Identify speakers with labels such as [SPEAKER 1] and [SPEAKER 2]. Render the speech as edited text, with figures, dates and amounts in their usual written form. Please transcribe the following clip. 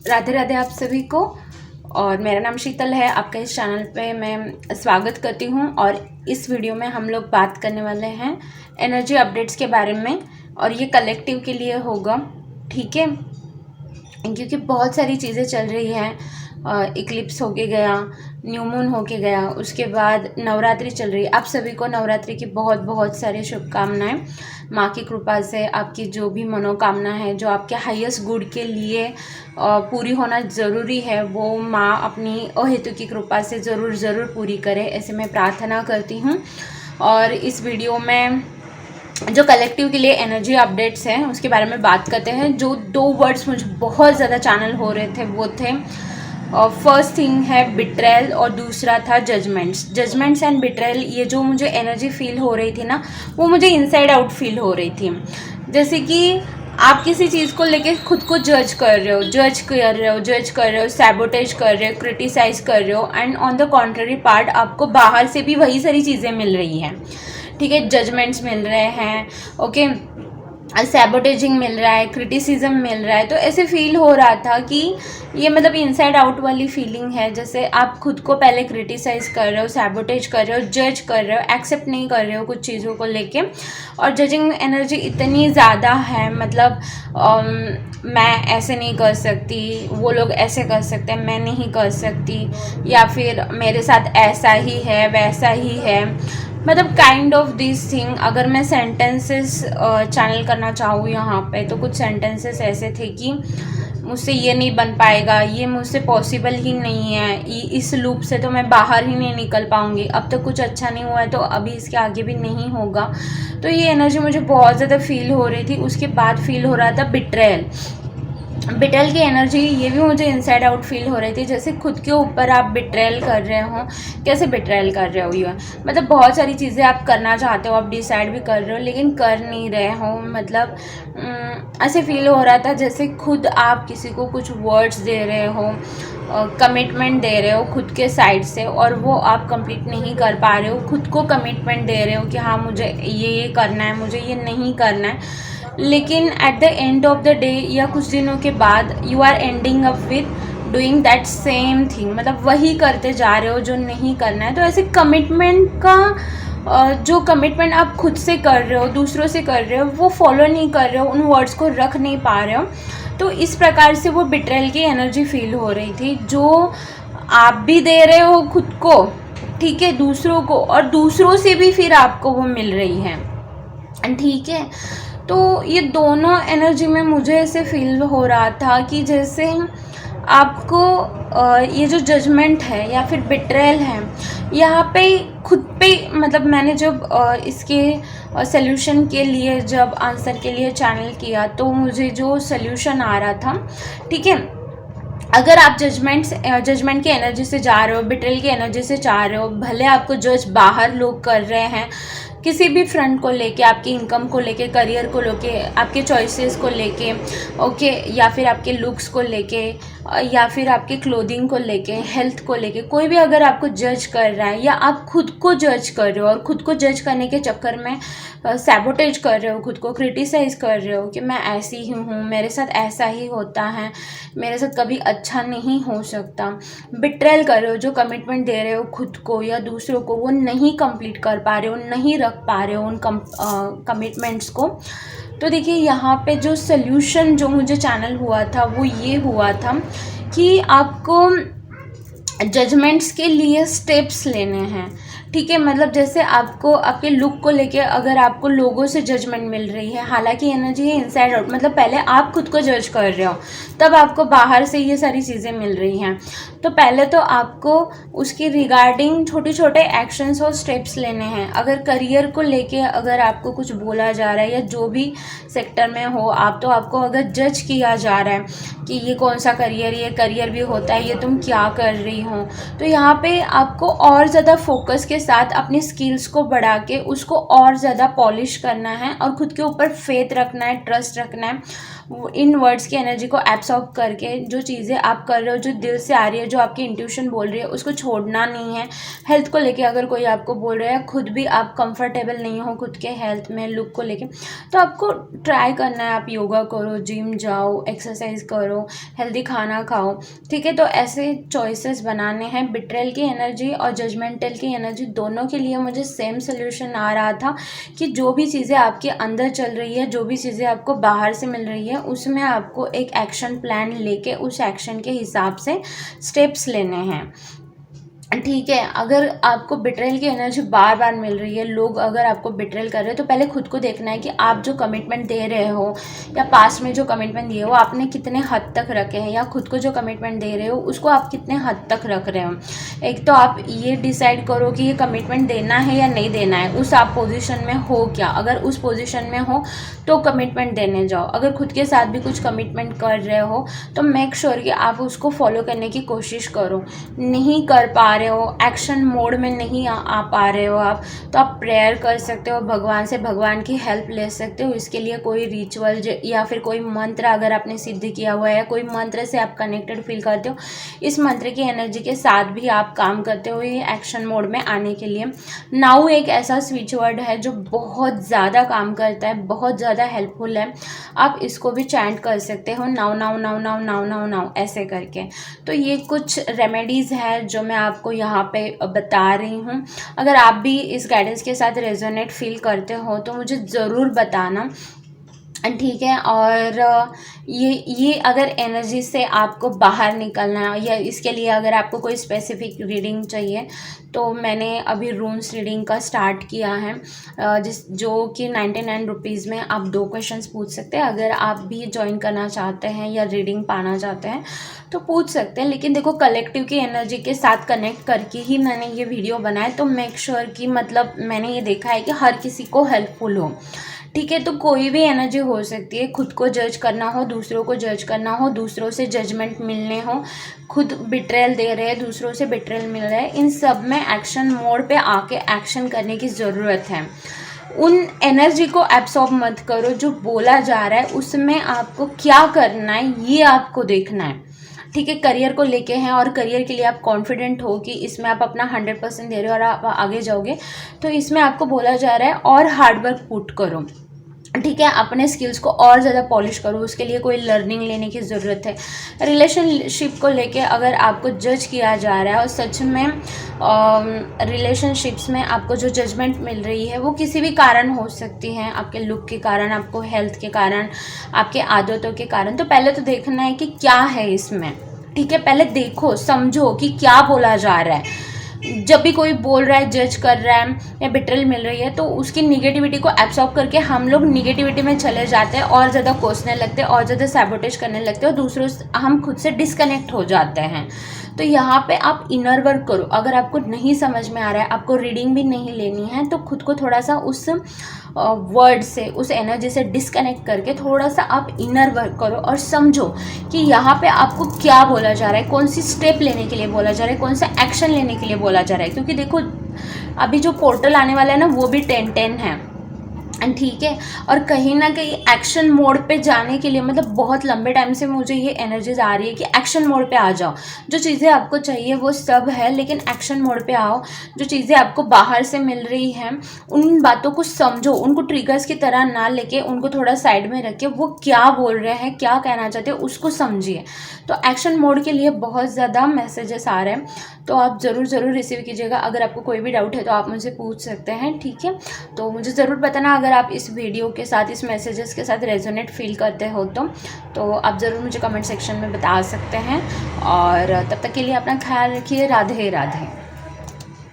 [SPEAKER 1] राधे राधे आप सभी को। और मेरा नाम शीतल है। आपका इस चैनल पे मैं स्वागत करती हूँ। और इस वीडियो में हम लोग बात करने वाले हैं एनर्जी अपडेट्स के बारे में, और ये कलेक्टिव के लिए होगा, ठीक है। क्योंकि बहुत सारी चीज़ें चल रही हैं। इक्लिप्स होके गया, न्यू मून होके गया, उसके बाद नवरात्रि चल रही है। आप सभी को नवरात्रि की बहुत बहुत सारी शुभकामनाएं। माँ की कृपा से आपकी जो भी मनोकामना है, जो आपके हाईएस्ट गुड के लिए पूरी होना ज़रूरी है, वो माँ अपनी अहेतु की कृपा से ज़रूर पूरी करे, ऐसे मैं प्रार्थना करती हूँ। और इस वीडियो में जो कलेक्टिव के लिए एनर्जी अपडेट्स हैं उसके बारे में बात करते हैं। जो दो वर्ड्स मुझे बहुत ज़्यादा चैनल हो रहे थे वो थे, फर्स्ट थिंग है बिट्रेल और दूसरा था जजमेंट्स एंड बिट्रेल। ये जो मुझे एनर्जी फील हो रही थी ना, वो मुझे इनसाइड आउट फील हो रही थी। जैसे कि आप किसी चीज़ को लेके खुद को जज कर रहे हो, सैबोटेज कर रहे हो, क्रिटिसाइज कर रहे हो, and on the contrary part आपको बाहर से भी वही सारी चीज़ें मिल रही हैं, ठीक है। जजमेंट्स मिल रहे हैं, ओके, सैबोटेजिंग मिल रहा है, क्रिटिसिज्म मिल रहा है। तो ऐसे फील हो रहा था कि ये मतलब इनसाइड आउट वाली फीलिंग है। जैसे आप खुद को पहले क्रिटिसाइज कर रहे हो, सैबोटेज कर रहे हो, जज कर रहे हो, एक्सेप्ट नहीं कर रहे हो कुछ चीज़ों को लेके। और जजिंग एनर्जी इतनी ज़्यादा है, मतलब मैं ऐसे नहीं कर सकती, वो लोग ऐसे कर सकते हैं, मैं नहीं कर सकती, या फिर मेरे साथ ऐसा ही है वैसा ही है, मतलब काइंड ऑफ दिस थिंग। अगर मैं सेंटेंसेस चैनल करना चाहूँ यहाँ पे, तो कुछ सेंटेंसेस ऐसे थे कि मुझसे ये नहीं बन पाएगा, ये मुझसे पॉसिबल ही नहीं है, इस लूप से तो मैं बाहर ही नहीं निकल पाऊँगी, अब तक कुछ अच्छा नहीं हुआ है तो अभी इसके आगे भी नहीं होगा। तो ये एनर्जी मुझे बहुत ज़्यादा फील हो रही थी। उसके बाद फील हो रहा था बिट्रेल की एनर्जी, ये भी मुझे इनसाइड आउट फील हो रही थी। जैसे खुद के ऊपर आप बिट्रेल कर रहे हो। कैसे बिट्रेल कर रहे हो? ये मतलब बहुत सारी चीज़ें आप करना चाहते हो, आप डिसाइड भी कर रहे हो, लेकिन कर नहीं रहे हो। मतलब ऐसे फील हो रहा था जैसे खुद आप किसी को कुछ वर्ड्स दे रहे हो, कमिटमेंट दे रहे हो खुद के साइड से, और वो आप कंप्लीट नहीं कर पा रहे हो। खुद को कमिटमेंट दे रहे हो कि हाँ मुझे ये करना है, मुझे ये नहीं करना है, लेकिन at the end of the day या कुछ दिनों के बाद you are ending up with doing that same thing, मतलब वही करते जा रहे हो जो नहीं करना है। तो ऐसे कमिटमेंट का जो कमिटमेंट आप खुद से कर रहे हो, दूसरों से कर रहे हो, वो फॉलो नहीं कर रहे हो, उन वर्ड्स को रख नहीं पा रहे हो। तो इस प्रकार से वो बिट्रेल की एनर्जी फील हो रही थी, जो आप भी दे रहे हो खुद को, ठीक है, दूसरों को, और दूसरों से भी फिर आपको वो मिल रही है, ठीक है। तो ये दोनों एनर्जी में मुझे ऐसे फील हो रहा था कि जैसे आपको ये जो जजमेंट है या फिर बिट्रेल है, यहाँ पे खुद पे, मतलब मैंने जब इसके सल्यूशन के लिए, जब आंसर के लिए चैनल किया, तो मुझे जो सल्यूशन आ रहा था, ठीक है, अगर आप जजमेंट की एनर्जी से जा रहे हो, बिट्रेल की एनर्जी से जा रहे हो, भले आपको जज बाहर लोग कर रहे हैं किसी भी फ्रंट को लेके, आपकी इनकम को लेके, करियर को लेके, आपके चॉइसेस को लेके, ओके, या फिर आपके लुक्स को लेके, या फिर आपके क्लोथिंग को लेके, हेल्थ को लेके, कोई भी अगर आपको जज कर रहा है, या आप खुद को जज कर रहे हो और खुद को जज करने के चक्कर में सैबोटेज कर रहे हो, खुद को क्रिटिसाइज़ कर रहे हो कि मैं ऐसी ही हूँ, मेरे साथ ऐसा ही होता है, मेरे साथ कभी अच्छा नहीं हो सकता, बिट्रेल कर रहे हो, जो कमिटमेंट दे रहे हो खुद को या दूसरों को, वो नहीं कंप्लीट कर पा रहे हो, नहीं रख पा रहे हो उन कमिटमेंट्स को। तो देखिए यहाँ पे जो सल्यूशन जो मुझे चैनल हुआ था वो ये हुआ था कि आपको जजमेंट्स के लिए स्टेप्स लेने हैं, ठीक है। मतलब जैसे आपको आपके लुक को लेके अगर आपको लोगों से जजमेंट मिल रही है, हालांकि एनर्जी है इनसाइड आउट, मतलब पहले आप खुद को जज कर रहे हो, तब आपको बाहर से ये सारी चीज़ें मिल रही हैं। तो पहले तो आपको उसकी रिगार्डिंग छोटे छोटे एक्शंस और स्टेप्स लेने हैं। अगर करियर को लेके अगर आपको कुछ बोला जा रहा है, या जो भी सेक्टर में हो आप, तो आपको अगर जज किया जा रहा है कि ये कौन सा करियर, ये करियर भी होता है, ये तुम क्या कर रही हो, तो यहाँ पे आपको और ज़्यादा फोकस के साथ अपनी स्किल्स को बढ़ा के उसको और ज़्यादा पॉलिश करना है, और खुद के ऊपर फेथ रखना है, ट्रस्ट रखना है, इन वर्ड्स की एनर्जी को एब्सॉर्ब करके जो चीज़ें आप कर रहे हो, जो दिल से आ रही है, जो आपकी इंट्यूशन बोल रही है, उसको छोड़ना नहीं है। हेल्थ को लेके अगर कोई आपको बोल रहा है, खुद भी आप कंफर्टेबल नहीं हो खुद के हेल्थ में, लुक को लेके, तो आपको ट्राई करना है। आप योगा करो, जिम जाओ, एक्सरसाइज करो, हेल्दी खाना खाओ, ठीक है। तो ऐसे चॉइसेस बनाने हैं। बिट्रेल की एनर्जी और जजमेंटल की एनर्जी दोनों के लिए मुझे सेम सोल्यूशन आ रहा था कि जो भी चीज़ें आपके अंदर चल रही है, जो भी चीज़ें आपको बाहर से मिल रही है, उसमें आपको एक एक्शन प्लान लेके उस एक्शन के हिसाब से स्टेप्स लेने हैं, ठीक है। अगर आपको बिट्रेल की एनर्जी बार बार मिल रही है, लोग अगर आपको बिट्रेल कर रहे हो, तो पहले खुद को देखना है कि आप जो कमिटमेंट दे रहे हो या पास्ट में जो कमिटमेंट दिए हो आपने कितने हद तक रखे हैं, या खुद को जो कमिटमेंट दे रहे हो उसको आप कितने हद तक रख रहे हो। एक तो आप ये डिसाइड करो कि ये कमिटमेंट देना है या नहीं देना है, उस आप पोजिशन में हो क्या। अगर उस पोजिशन में हो तो कमिटमेंट देने जाओ। अगर खुद के साथ भी कुछ कमिटमेंट कर रहे हो तो मेक श्योर कि आप उसको फॉलो करने की कोशिश करो। नहीं कर पा रहे हो, एक्शन मोड में नहीं आ पा रहे हो आप, तो आप प्रेयर कर सकते हो भगवान से, भगवान की हेल्प ले सकते हो। इसके लिए कोई रिचुअल या फिर कोई मंत्र अगर आपने सिद्ध किया हुआ है, कोई मंत्र से आप कनेक्टेड फील करते हो, इस मंत्र की एनर्जी के साथ भी आप काम करते हो ये एक्शन मोड में आने के लिए। नाउ एक ऐसा स्विच वर्ड है जो बहुत ज़्यादा काम करता है, बहुत ज़्यादा हेल्पफुल है। आप इसको भी चैंट कर सकते हो, now now now now now now now ऐसे करके। तो ये कुछ रेमेडीज़ है जो मैं आपको यहाँ पे बता रही हूँ। अगर आप भी इस गाइडेंस के साथ रेजोनेट फील करते हो तो मुझे ज़रूर बताना, ठीक है। और ये अगर एनर्जी से आपको बाहर निकलना है, या इसके लिए अगर आपको कोई स्पेसिफिक रीडिंग चाहिए, तो मैंने अभी रून्स रीडिंग का स्टार्ट किया है, जो कि 99 रुपीज़ में आप 2 क्वेश्चंस पूछ सकते हैं। अगर आप भी ज्वाइन करना चाहते हैं या रीडिंग पाना चाहते हैं तो पूछ सकते हैं। लेकिन देखो, कलेक्टिव की एनर्जी के साथ कनेक्ट करके ही मैंने ये वीडियो बनाया, तो मेक श्योर कि मतलब मैंने ये देखा है कि हर किसी को हेल्पफुल हो, ठीक है। तो कोई भी एनर्जी हो सकती है, खुद को जज करना हो, दूसरों को जज करना हो, दूसरों से जजमेंट मिलने हो, खुद बिट्रेल दे रहे हैं, दूसरों से बिट्रेल मिल रहा है, इन सब में एक्शन मोड पे आके एक्शन करने की ज़रूरत है। उन एनर्जी को एब्सॉर्ब मत करो, जो बोला जा रहा है उसमें आपको क्या करना है ये आपको देखना है, ठीक है। करियर को लेके हैं और करियर के लिए आप कॉन्फिडेंट हो कि इसमें आप अपना 100% दे रहे हो और आप आगे जाओगे, तो इसमें आपको बोला जा रहा है और हार्डवर्क पुट करो, ठीक है। अपने स्किल्स को और ज़्यादा पॉलिश करो, उसके लिए कोई लर्निंग लेने की ज़रूरत है। रिलेशनशिप को लेके अगर आपको जज किया जा रहा है और सच में रिलेशनशिप्स में आपको जो जजमेंट मिल रही है वो किसी भी कारण हो सकती है, आपके लुक के कारण, आपको हेल्थ के कारण, आपके आदतों के कारण, तो पहले तो देखना है कि क्या है इसमें, ठीक है। पहले देखो, समझो कि क्या बोला जा रहा है। जब भी कोई बोल रहा है, जज कर रहा है या बिट्रेल मिल रही है, तो उसकी निगेटिविटी को एब्सॉर्ब करके हम लोग निगेटिविटी में चले जाते हैं और ज़्यादा कोसने लगते हैं और ज़्यादा सैबोटेज करने लगते हैं और दूसरों से हम खुद से डिस्कनेक्ट हो जाते हैं। तो यहाँ पे आप इनर वर्क करो। अगर आपको नहीं समझ में आ रहा है, आपको रीडिंग भी नहीं लेनी है, तो खुद को थोड़ा सा उस वर्ड से, उस एनर्जी से डिस्कनेक्ट करके थोड़ा सा आप इनर वर्क करो और समझो कि यहाँ पे आपको क्या बोला जा रहा है, कौन सी स्टेप लेने के लिए बोला जा रहा है, कौन सा एक्शन लेने के लिए बोला जा रहा है। क्योंकि देखो, अभी जो पोर्टल आने वाला है ना, वो भी 10-10 है, ठीक है। और कहीं ना कहीं एक्शन मोड पे जाने के लिए, मतलब बहुत लंबे टाइम से मुझे ये एनर्जीज आ रही है कि एक्शन मोड पे आ जाओ, जो चीज़ें आपको चाहिए वो सब है, लेकिन एक्शन मोड पे आओ। जो चीज़ें आपको बाहर से मिल रही हैं उन बातों को समझो, उनको ट्रिगर्स की तरह ना लेके उनको थोड़ा साइड में रख के वो क्या बोल रहे हैं, क्या कहना चाहते हैं, उसको समझिए। तो एक्शन मोड के लिए बहुत ज़्यादा मैसेजेस आ रहे हैं, तो आप ज़रूर रिसीव कीजिएगा। अगर आपको कोई भी डाउट है तो आप मुझे पूछ सकते हैं, ठीक है। तो मुझे ज़रूर बताना अगर आप इस वीडियो के साथ, इस मैसेजेस के साथ रेजोनेट फील करते हो तो आप ज़रूर मुझे कमेंट सेक्शन में बता सकते हैं। और तब तक के लिए अपना ख्याल रखिए। राधे राधे।